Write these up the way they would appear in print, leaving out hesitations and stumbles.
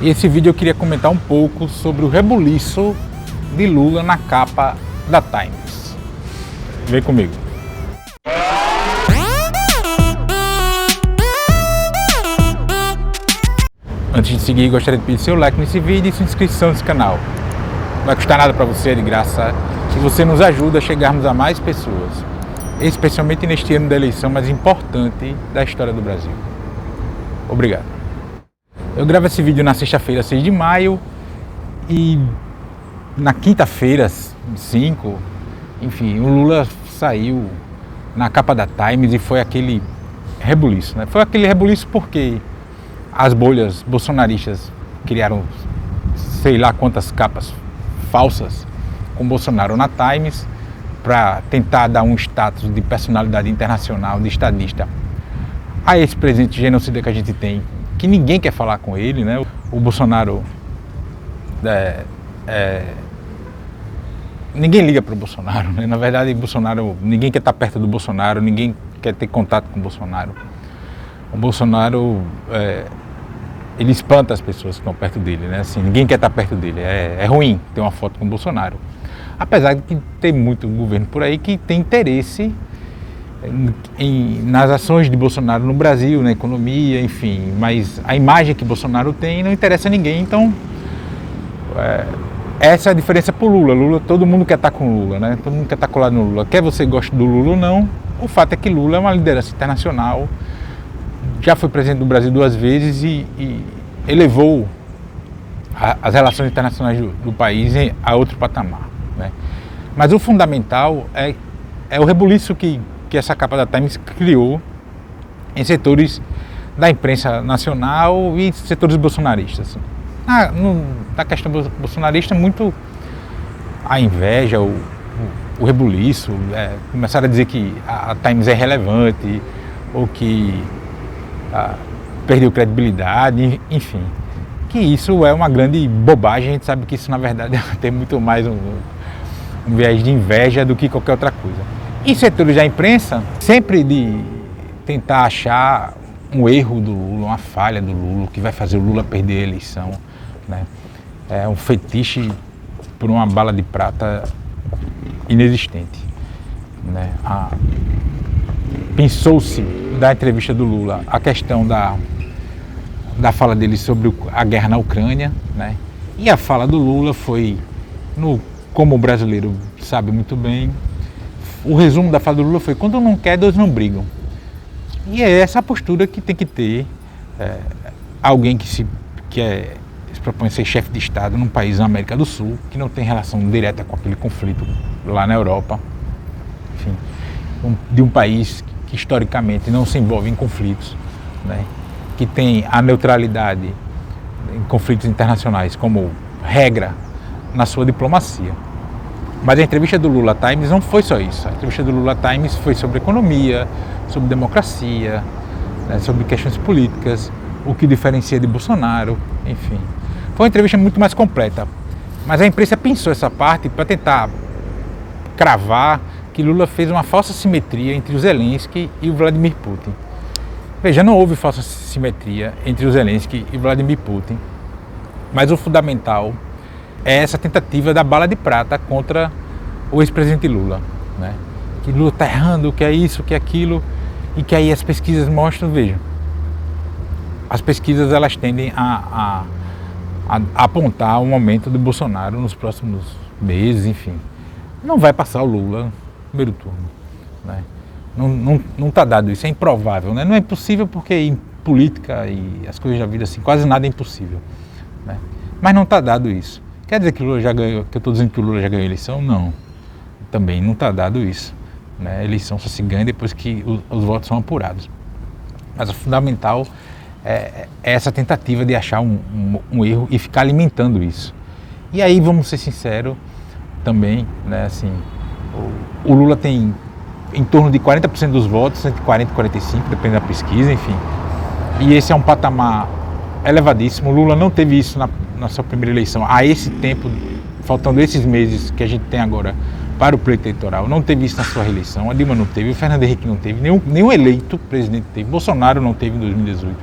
E esse vídeo eu queria comentar um pouco sobre o rebuliço de Lula na capa da Times. Vem comigo. Antes de seguir, gostaria de pedir seu like nesse vídeo e sua inscrição nesse canal. Não vai custar nada para você, é de graça, e você nos ajuda a chegarmos a mais pessoas, especialmente neste ano da eleição mais importante da história do Brasil. Obrigado. Eu gravo esse vídeo na sexta-feira, 6 de maio, e na quinta-feira, 5, enfim, o Lula saiu na capa da Times e foi aquele rebuliço, né? Foi aquele rebuliço porque as bolhas bolsonaristas criaram sei lá quantas capas falsas com Bolsonaro na Times para tentar dar um status de personalidade internacional, de estadista a esse presidente genocida que a gente tem, que ninguém quer falar com ele, né? O Bolsonaro, ninguém liga para o Bolsonaro, né? Na verdade, Bolsonaro, ninguém quer estar perto do Bolsonaro, ninguém quer ter contato com o Bolsonaro. O Bolsonaro, ele espanta as pessoas que estão perto dele, né? Assim, ninguém quer estar perto dele, é ruim ter uma foto com o Bolsonaro. Apesar de que tem muito governo por aí que tem interesse nas ações de Bolsonaro no Brasil, na economia, enfim, mas a imagem que Bolsonaro tem não interessa a ninguém, então essa é a diferença pro Lula. Lula, todo mundo quer estar com o Lula, né? Todo mundo quer estar colado no Lula. Quer você goste do Lula ou não, o fato é que Lula é uma liderança internacional, já foi presidente do Brasil 2 vezes e elevou as relações internacionais do país a outro patamar, né? Mas o fundamental é o rebuliço que essa capa da Times criou em setores da imprensa nacional e setores bolsonaristas. Na questão bolsonarista, muito a inveja, o rebuliço, começaram a dizer que a Times é irrelevante ou que perdeu credibilidade, enfim. Que isso é uma grande bobagem, a gente sabe que isso na verdade tem muito mais um viés de inveja do que qualquer outra coisa. E setores da imprensa, sempre de tentar achar um erro do Lula, uma falha do Lula, que vai fazer o Lula perder a eleição, né? É um fetiche por uma bala de prata inexistente, né? Pensou-se da entrevista do Lula a questão da fala dele sobre a guerra na Ucrânia, né? E a fala do Lula foi, como o brasileiro sabe muito bem, o resumo da fala do Lula foi: quando um não quer, dois não brigam. E é essa a postura que tem que ter alguém que se propõe ser chefe de Estado num país na América do Sul, que não tem relação direta com aquele conflito lá na Europa, enfim, de um país que historicamente não se envolve em conflitos, né? Que tem a neutralidade em conflitos internacionais como regra na sua diplomacia. Mas a entrevista do Lula Times não foi só isso. A entrevista do Lula Times foi sobre economia, sobre democracia, né, sobre questões políticas, o que diferencia de Bolsonaro, enfim. Foi uma entrevista muito mais completa. Mas a imprensa pensou essa parte para tentar cravar que Lula fez uma falsa simetria entre o Zelensky e o Vladimir Putin. Veja, não houve falsa simetria entre o Zelensky e o Vladimir Putin, mas o fundamental é essa tentativa da bala de prata contra o ex-presidente Lula, né? Que Lula está errando, que é isso, que é aquilo, e que aí as pesquisas mostram, veja, as pesquisas elas tendem a apontar um aumento do Bolsonaro nos próximos meses, enfim. Não vai passar o Lula no primeiro turno, né? Não está dado isso, é improvável, né? Não é impossível porque em política e as coisas da vida assim, quase nada é impossível, né? Mas não está dado isso. Quer dizer que o Lula já ganhou, que eu estou dizendo que o Lula já ganhou a eleição? Não. Também não está dado isso, né? A eleição só se ganha depois que os votos são apurados. Mas o fundamental é essa tentativa de achar um erro e ficar alimentando isso. E aí, vamos ser sinceros também, né? Assim, o Lula tem em torno de 40% dos votos, entre 40% e 45%, depende da pesquisa, enfim. E esse é um patamar elevadíssimo. O Lula não teve isso na sua primeira eleição, a esse tempo, faltando esses meses que a gente tem agora para o pleito eleitoral, não teve isso na sua reeleição. A Dilma não teve, o Fernando Henrique não teve, nenhum eleito presidente teve, Bolsonaro não teve em 2018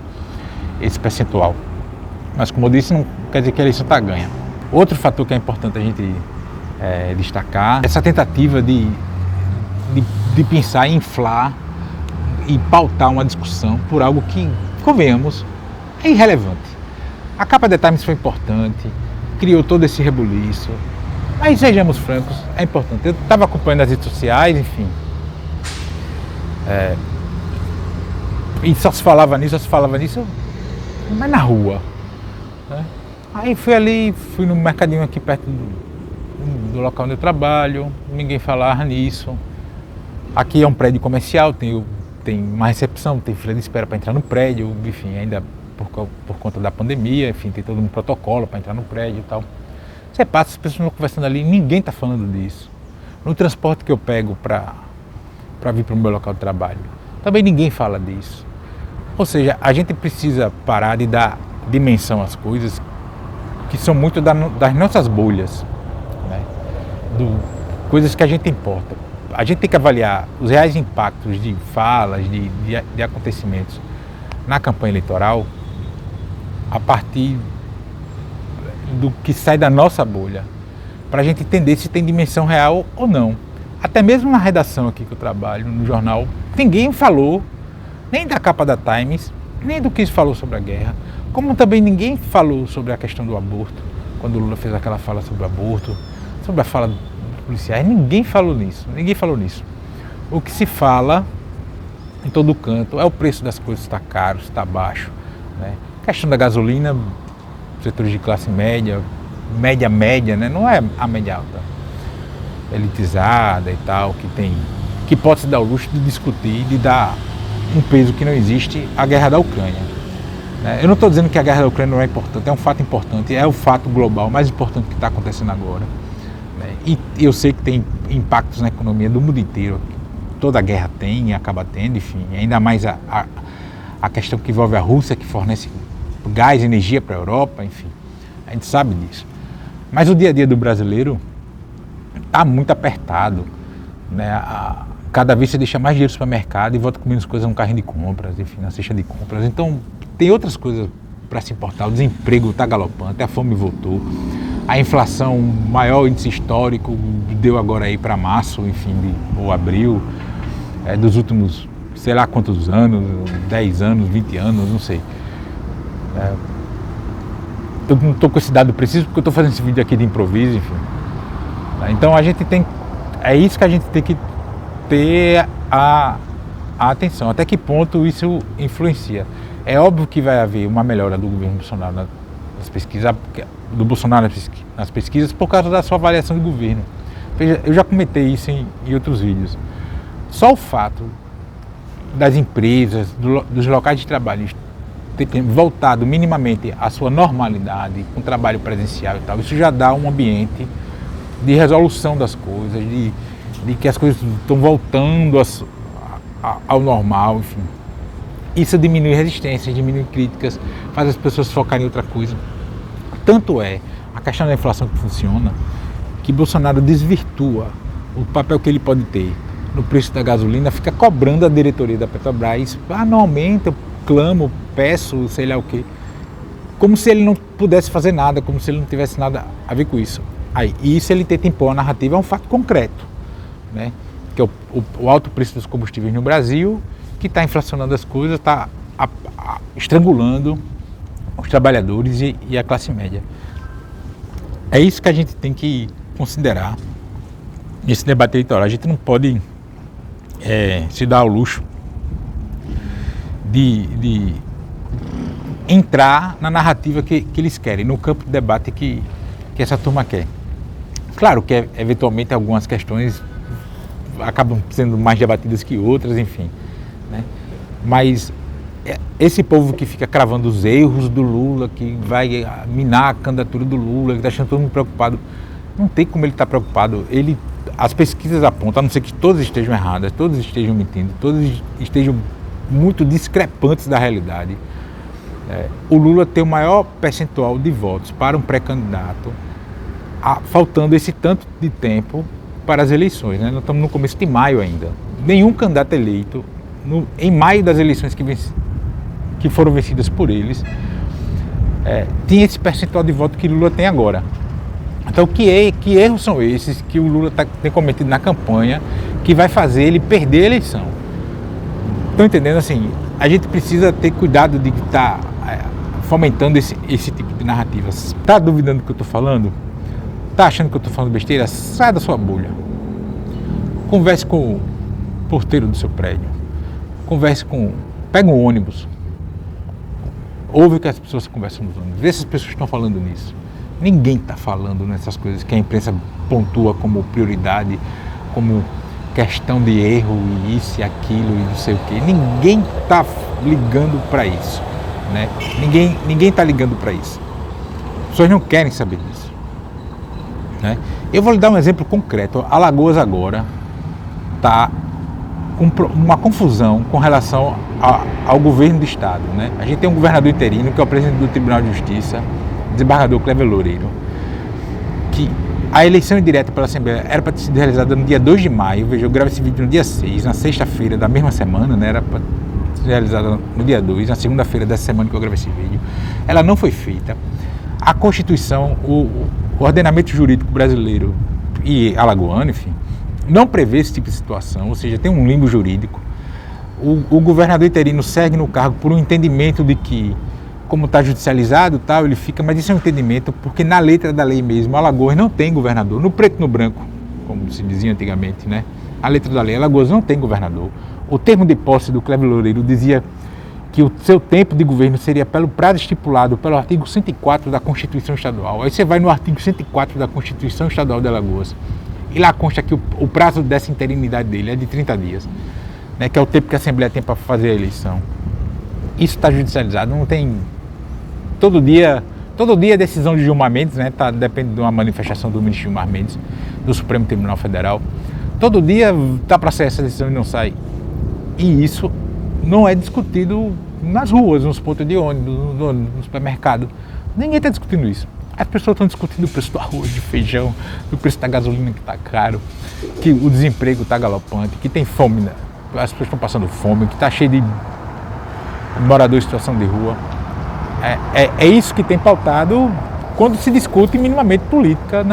esse percentual. Mas, como eu disse, não quer dizer que a eleição está ganha. Outro fator que é importante a gente destacar é essa tentativa de pensar em inflar e pautar uma discussão por algo que, convenhamos, é irrelevante. A capa da Times foi importante, criou todo esse rebuliço, mas sejamos francos, é importante. Eu estava acompanhando as redes sociais, enfim, e só se falava nisso, mas na rua, né? Aí fui no mercadinho aqui perto do local onde eu trabalho, ninguém falava nisso. Aqui é um prédio comercial, tem uma recepção, tem fila de espera para entrar no prédio, enfim, ainda por conta da pandemia, enfim, tem todo um protocolo para entrar no prédio e tal. Você passa, as pessoas estão conversando ali, ninguém está falando disso. No transporte que eu pego para vir para o meu local de trabalho, também ninguém fala disso. Ou seja, a gente precisa parar de dar dimensão às coisas que são muito das nossas bolhas, né? Coisas que a gente importa. A gente tem que avaliar os reais impactos de falas, de acontecimentos na campanha eleitoral a partir do que sai da nossa bolha, para a gente entender se tem dimensão real ou não. Até mesmo na redação aqui que eu trabalho, no jornal, ninguém falou nem da capa da Times, nem do que se falou sobre a guerra, como também ninguém falou sobre a questão do aborto, quando o Lula fez aquela fala sobre o aborto, sobre a fala dos policiais, ninguém falou nisso. O que se fala em todo canto é o preço das coisas está caro, está baixo, né? A questão da gasolina, setores de classe média, média, né? Não é a média alta, elitizada e tal, que pode se dar o luxo de discutir, de dar um peso que não existe à guerra da Ucrânia. Eu não estou dizendo que a guerra da Ucrânia não é importante, é um fato importante, é o fato global mais importante que está acontecendo agora. E eu sei que tem impactos na economia do mundo inteiro, toda guerra tem e acaba tendo, enfim, ainda mais a questão que envolve a Rússia, que fornece gás e energia para a Europa, enfim, a gente sabe disso. Mas o dia a dia do brasileiro está muito apertado, né? Cada vez você deixa mais dinheiro no supermercado e volta com menos coisas no carrinho de compras, enfim, na cesta de compras. Então, tem outras coisas para se importar. O desemprego está galopante, a fome voltou, a inflação, maior índice histórico, deu agora aí para março, enfim, ou abril, dos últimos, sei lá quantos anos, 10 anos, 20 anos, não sei. Eu não estou com esse dado preciso porque eu estou fazendo esse vídeo aqui de improviso, enfim. Então é isso que a gente tem que ter a atenção, até que ponto isso influencia. É óbvio que vai haver uma melhora do governo Bolsonaro nas pesquisas, nas pesquisas por causa da sua avaliação de governo. Veja, eu já comentei isso em outros vídeos. Só o fato das empresas, dos locais de trabalho terem voltado minimamente à sua normalidade, com trabalho presencial e tal, isso já dá um ambiente de resolução das coisas, de que as coisas estão voltando ao normal, enfim. Isso diminui resistências, diminui críticas, faz as pessoas focarem em outra coisa. Tanto é a questão da inflação que funciona, que Bolsonaro desvirtua o papel que ele pode ter no preço da gasolina, fica cobrando a diretoria da Petrobras, não aumenta, eu clamo, peço, sei lá o quê, como se ele não pudesse fazer nada, como se ele não tivesse nada a ver com isso. E isso ele tenta impor a narrativa, é um fato concreto, né? Que é o alto preço dos combustíveis no Brasil, que está inflacionando as coisas, está estrangulando os trabalhadores e a classe média. É isso que a gente tem que considerar nesse debate eleitoral. A gente não pode se dar ao luxo de entrar na narrativa que eles querem, no campo de debate que essa turma quer. Claro que eventualmente algumas questões acabam sendo mais debatidas que outras, enfim, né? Mas esse povo que fica cravando os erros do Lula, que vai minar a candidatura do Lula, que está achando todo mundo preocupado, não tem como ele estar preocupado. As pesquisas apontam, a não ser que todas estejam erradas, todas estejam mentindo, todas estejam muito discrepantes da realidade. O Lula tem o maior percentual de votos para um pré-candidato, faltando esse tanto de tempo para as eleições, né? Nós estamos no começo de maio ainda. Nenhum candidato eleito, em maio das eleições que foram vencidas por eles, tinha esse percentual de voto que Lula tem agora. Então, que erros são esses que o Lula tem cometido na campanha que vai fazer ele perder a eleição? Estão entendendo? Assim, a gente precisa ter cuidado de estar fomentando esse tipo de narrativa. Está duvidando do que eu estou falando? Está achando que eu estou falando besteira? Sai da sua bolha. Converse com o porteiro do seu prédio. Pega um ônibus. Ouve o que as pessoas conversam nos ônibus. Vê se as pessoas estão falando nisso. Ninguém está falando nessas coisas que a imprensa pontua como prioridade, como questão de erro e isso e aquilo e não sei o quê. Ninguém está ligando para isso, né? Ninguém está ligando para isso. As pessoas não querem saber disso, né? Eu vou lhe dar um exemplo concreto. Alagoas agora está com uma confusão com relação ao governo do estado, né? A gente tem um governador interino que é o presidente do Tribunal de Justiça, desembargador Cleber Loureiro, que a eleição indireta pela Assembleia era para ter sido realizada no dia 2 de maio, veja, eu gravo esse vídeo no dia 6, na sexta-feira da mesma semana, né? Era para ser realizada no dia 2, na segunda-feira dessa semana que eu gravei esse vídeo. Ela não foi feita. A Constituição, o ordenamento jurídico brasileiro e alagoano, enfim, não prevê esse tipo de situação, ou seja, tem um limbo jurídico. O governador interino segue no cargo por um entendimento de que, como está judicializado, tal, ele fica, mas isso é um entendimento porque na letra da lei mesmo, Alagoas não tem governador, no preto e no branco, como se dizia antigamente, né? A letra da lei, Alagoas não tem governador. O termo de posse do Cleber Loureiro dizia que o seu tempo de governo seria pelo prazo estipulado pelo artigo 104 da Constituição Estadual. Aí você vai no artigo 104 da Constituição Estadual de Alagoas e lá consta que o prazo dessa interinidade dele é de 30 dias, né, que é o tempo que a Assembleia tem para fazer a eleição. Isso está judicializado, não tem... Todo dia é decisão de Gilmar Mendes, né, depende de uma manifestação do ministro Gilmar Mendes, do Supremo Tribunal Federal. Todo dia está para sair essa decisão e não sai. E isso não é discutido nas ruas, nos pontos de ônibus, no supermercado. Ninguém está discutindo isso. As pessoas estão discutindo o preço do arroz, do feijão, do preço da gasolina que está caro, que o desemprego está galopante, que tem fome, né? As pessoas estão passando fome, que está cheio de moradores em situação de rua. É isso que tem pautado quando se discute minimamente política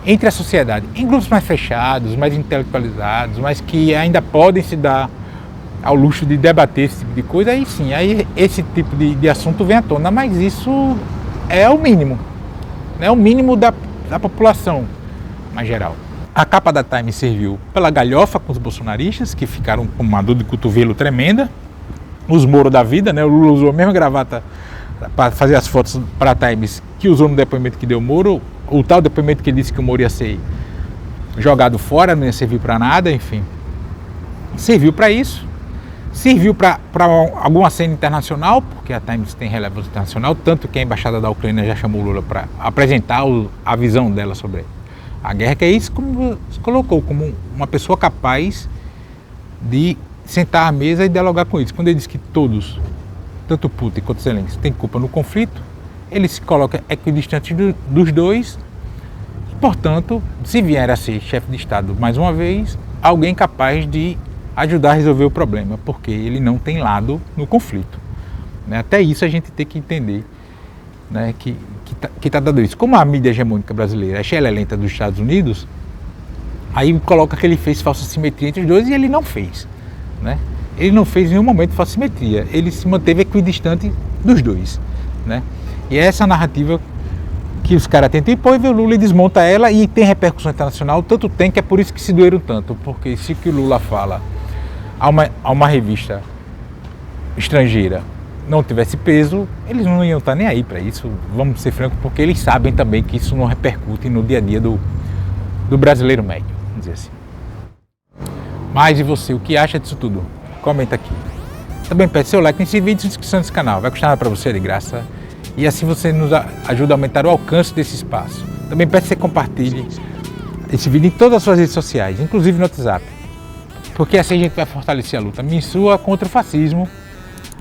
entre a sociedade. Em grupos mais fechados, mais intelectualizados, mas que ainda podem se dar ao luxo de debater esse tipo de coisa, aí sim, aí esse tipo de assunto vem à tona, mas isso é o mínimo, né? O mínimo da população mais geral. A capa da Time serviu pela galhofa com os bolsonaristas, que ficaram com uma dor de cotovelo tremenda, os Moro da vida, né? O Lula usou a mesma gravata para fazer as fotos para a Times que usou no depoimento que deu o Moro, o tal depoimento que ele disse que o Moro ia ser jogado fora, não ia servir para nada, enfim. Serviu para isso. Serviu para alguma cena internacional, porque a Times tem relevância internacional, tanto que a Embaixada da Ucrânia já chamou o Lula para apresentar a visão dela sobre a guerra, que é isso como se colocou, como uma pessoa capaz de sentar à mesa e dialogar com eles. Quando ele diz que todos, tanto Putin quanto Zelensky, têm culpa no conflito, ele se coloca equidistante dos dois, e, portanto, se vier a ser chefe de Estado mais uma vez, alguém capaz de ajudar a resolver o problema, porque ele não tem lado no conflito, né? Até isso a gente tem que entender, né, que está dando isso. Como a mídia hegemônica brasileira é cheia lenta dos Estados Unidos, aí coloca que ele fez falsa simetria entre os dois e ele não fez, né? Ele não fez em nenhum momento falsa simetria, ele se manteve equidistante dos dois, né? E é essa narrativa que os caras tentam impor, e o Lula desmonta ela e tem repercussão internacional, tanto tem que é por isso que se doeram tanto, porque se que o Lula fala a uma revista estrangeira não tivesse peso, eles não iam estar nem aí para isso, vamos ser francos, porque eles sabem também que isso não repercute no dia a dia do brasileiro médio, vamos dizer assim. Mas e você, o que acha disso tudo? Comenta aqui. Também pede seu like nesse vídeo e inscrição nesse canal, vai custar nada para você, de graça, e assim você nos ajuda a aumentar o alcance desse espaço. Também peço que você compartilhe esse vídeo em todas as suas redes sociais, inclusive no WhatsApp, porque assim a gente vai fortalecer a luta minha e sua contra o fascismo,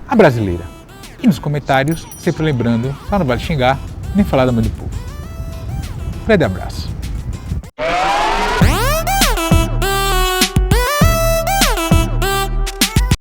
a brasileira. E nos comentários, sempre lembrando, só não vale xingar, nem falar da mãe do povo. Grande abraço.